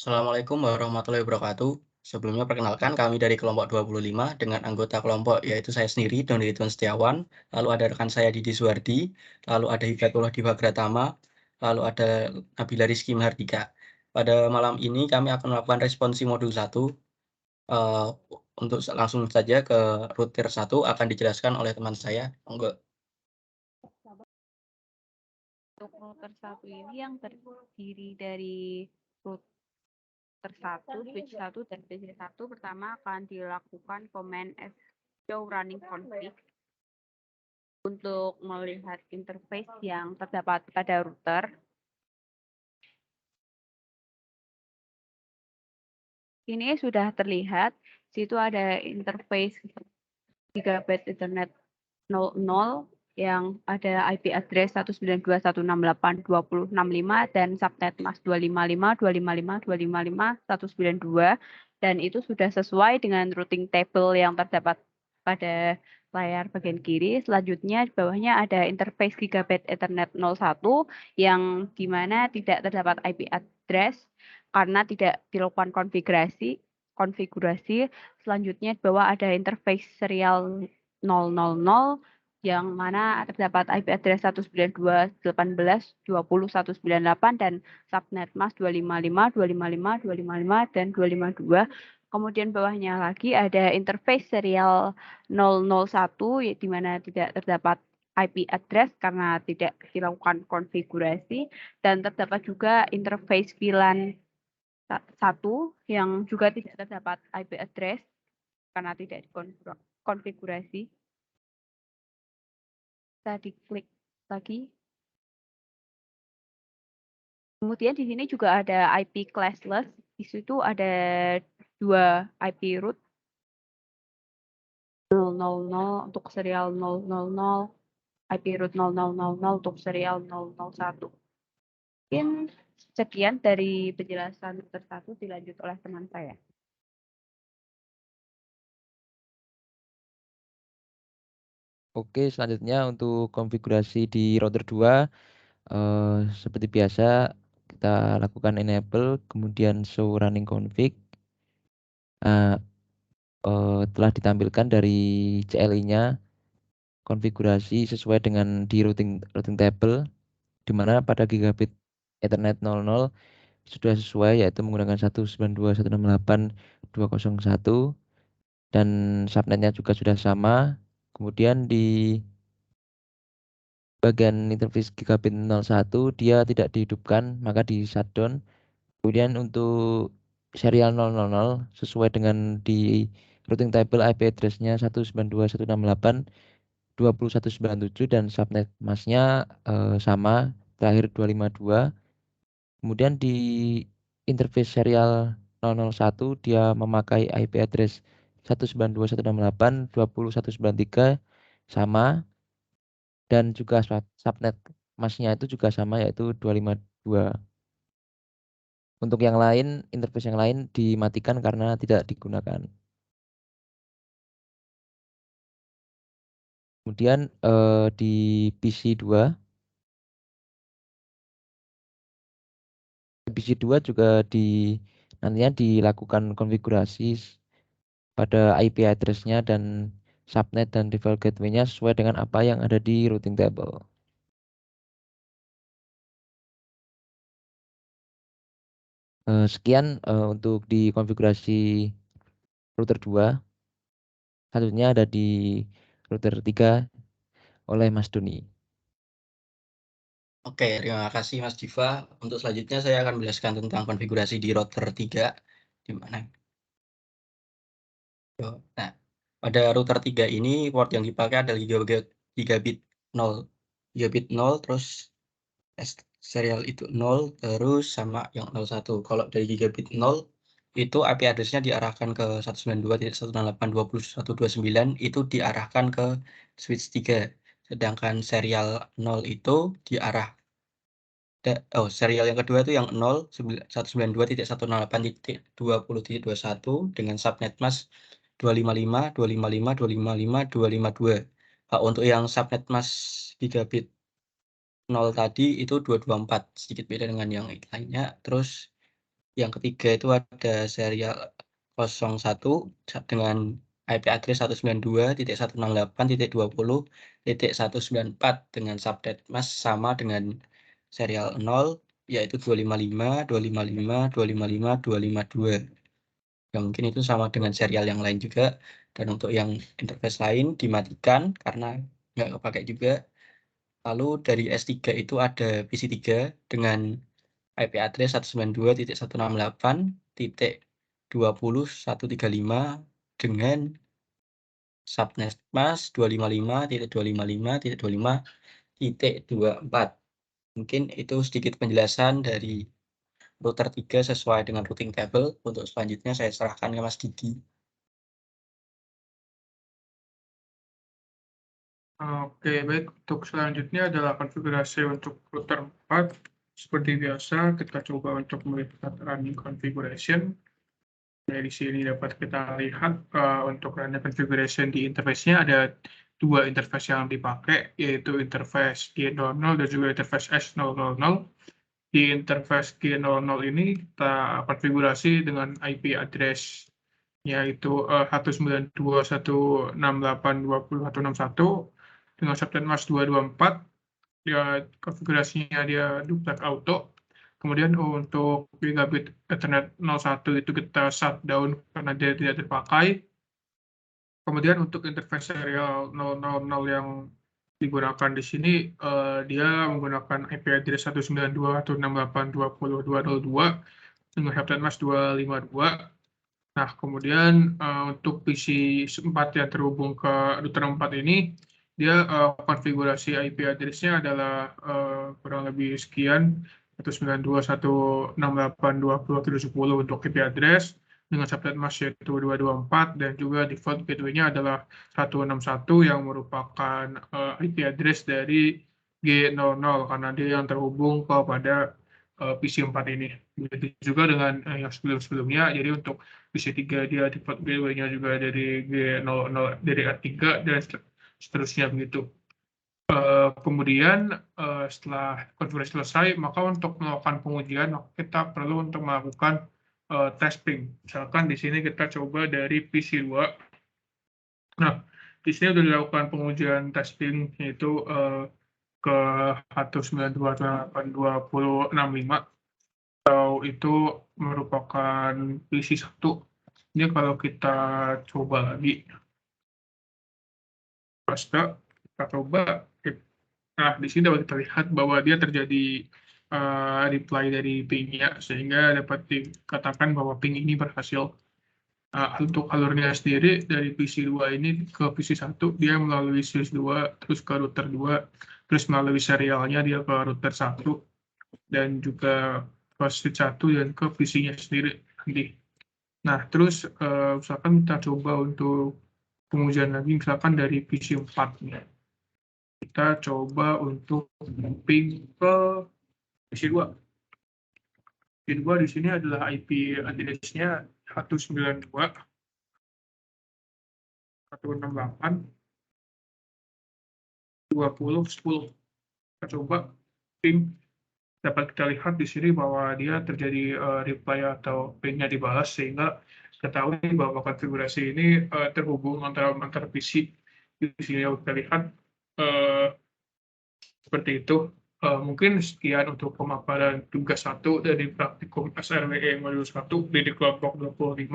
Assalamualaikum warahmatullahi wabarakatuh. Sebelumnya perkenalkan kami dari kelompok 25 dengan anggota kelompok yaitu saya sendiri Doni Ridwan Setiawan, lalu ada rekan saya Didi Suwardi, lalu ada Hidayatullah Diwagratama, lalu ada Nabila Rizky Mahardika. Pada malam ini kami akan melakukan responsi modul 1. eh, untuk langsung saja ke router 1 akan dijelaskan oleh teman saya. Monggo. Untuk router 1 ini yang terdiri dari router 1, switch 1, dan PC 1, pertama akan dilakukan command show running config untuk melihat interface yang terdapat pada router. Ini sudah terlihat, situ ada interface Gigabit Ethernet 00 yang ada IP address 192.168.2065 dan subnet mask 255.255.255.192, dan itu sudah sesuai dengan routing table yang terdapat pada layar bagian kiri. Selanjutnya di bawahnya ada interface Gigabit Ethernet 01 yang dimana tidak terdapat IP address karena tidak dilakukan konfigurasi. Selanjutnya di bawah ada interface serial 000 yang mana terdapat IP address 192.18.20.198 dan subnet mask 255.255.255 dan 252. Kemudian bawahnya lagi ada interface serial 001 di mana tidak terdapat IP address karena tidak dilakukan konfigurasi, dan terdapat juga interface VLAN 1 yang juga tidak terdapat IP address karena tidak dikonfigurasi. Bisa diklik lagi. Kemudian di sini juga ada IP classless. Di situ ada 2 IP root 000 untuk serial 000, IP root 0000 untuk serial 001. Mungkin sekian dari penjelasan tersatu, dilanjut oleh teman saya. Oke, selanjutnya untuk konfigurasi di router 2, seperti biasa kita lakukan enable, kemudian show running config. Nah, telah ditampilkan dari CLI-nya konfigurasi sesuai dengan di routing table, di mana pada gigabit Ethernet 00 sudah sesuai, yaitu menggunakan 192.168.201 dan subnetnya juga sudah sama. Kemudian di bagian interface gigabit 01 dia tidak dihidupkan, maka di shutdown. Kemudian untuk serial 000 sesuai dengan di routing table IP address-nya 192.168.20.197 dan subnet mask-nya sama, terakhir 252. Kemudian di interface serial 001 dia memakai IP address 192.168.20.193 sama, dan juga subnet mask-nya itu juga sama, yaitu 252. Untuk yang lain, interface yang lain dimatikan karena tidak digunakan. Kemudian di PC 2 juga nantinya dilakukan konfigurasi pada IP address-nya dan subnet dan default gateway-nya sesuai dengan apa yang ada di routing table. Sekian untuk di konfigurasi router 2. Selanjutnya ada di router 3 oleh Mas Doni. Oke, terima kasih Mas Diva. Untuk selanjutnya saya akan menjelaskan tentang konfigurasi di router 3 di mana. Nah, pada router 3 ini port yang dipakai adalah gigabit 0. Gigabit 0 terus serial itu 0 terus sama yang 01. Kalau dari gigabit 0 itu IP address-nya diarahkan ke 192.168.20.129 itu diarahkan ke switch 3. Sedangkan serial 0 itu serial yang kedua itu yang 192.168.20.21 dengan subnet mask 255.255.255.252. Untuk yang subnet mask gigabit 0 tadi itu 224, sedikit beda dengan yang lainnya. Terus Yang ketiga itu ada serial 01 dengan IP address 192.168.20.194 dengan subnet mask sama dengan serial 0, yaitu 255, 255, 255, 252. Ya mungkin itu sama dengan serial yang lain juga. Dan untuk yang interface lain dimatikan karena nggak kepakai juga. Lalu dari S3 itu ada PC3 dengan IP address 192.168.20.135 dengan subnet mask 255.255.25.24. Mungkin itu sedikit penjelasan dari router 3 sesuai dengan routing table. Untuk selanjutnya saya serahkan ke Mas Didi. Oke, baik. Untuk selanjutnya adalah konfigurasi untuk router 4. Seperti biasa, kita coba untuk melihat running configuration. Dari sini dapat kita lihat untuk running configuration di interface-nya ada dua interface yang dipakai, yaitu interface G00 dan juga interface S000. Di interface G00 ini kita konfigurasi dengan IP address yaitu 192.168.20.161 dengan subnet mask 224. Ya, konfigurasinya dia duplex auto. Kemudian untuk gigabit Ethernet 01 itu kita shutdown karena dia tidak terpakai. Kemudian untuk interface serial 000 yang digunakan di sini, dia menggunakan IP address 192.168.20.202 dengan subnet mask 252. Nah, kemudian untuk PC 4 yang terhubung ke router 4 ini, dia konfigurasi IP address-nya adalah kurang lebih sekian, 192.168.20.710 untuk IP address, dengan subnet mask yaitu 224, dan juga default gateway-nya adalah 161 yang merupakan IP address dari G00 karena dia yang terhubung kepada PC 4 ini. Begitu juga dengan yang sebelum-sebelumnya, jadi untuk PC3 dia default gateway-nya juga dari G00 dari A3 dan seterusnya begitu. Kemudian setelah konfigurasi selesai, maka untuk melakukan pengujian kita perlu untuk melakukan testing. Misalkan di sini kita coba dari PC2. Nah, di sini sudah dilakukan pengujian testing yaitu ke 192.168.20.65 atau itu merupakan PC1. Ini kalau kita coba lagi, kita coba, nah di sini dapat kita lihat bahwa dia terjadi reply dari ping-nya, sehingga dapat dikatakan bahwa ping ini berhasil. Untuk alurnya sendiri dari PC2 ini ke PC1, dia melalui switch 2, terus ke router 2, terus melalui serialnya dia ke router 1, dan juga ke switch 1 dan ke PC-nya sendiri nanti. Nah, terus misalkan kita coba untuk pengujian lagi, misalkan dari PC4 nih. Kita coba untuk ping ke PC2. PC2 di sini adalah IP address-nya 192.168.20.10. Kita coba ping. Dapat kita lihat di sini bahwa dia terjadi reply atau ping-nya dibalas, sehingga ketahui bahwa konfigurasi ini terhubung antara PC. Di sini kita lihat seperti itu. Mungkin sekian untuk pemaparan tugas 1 dari praktikum SRWE modul 1 di kelompok 25.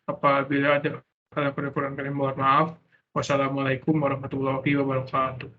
Apabila ada kekurangan, mohon maaf. Wassalamualaikum warahmatullahi wabarakatuh.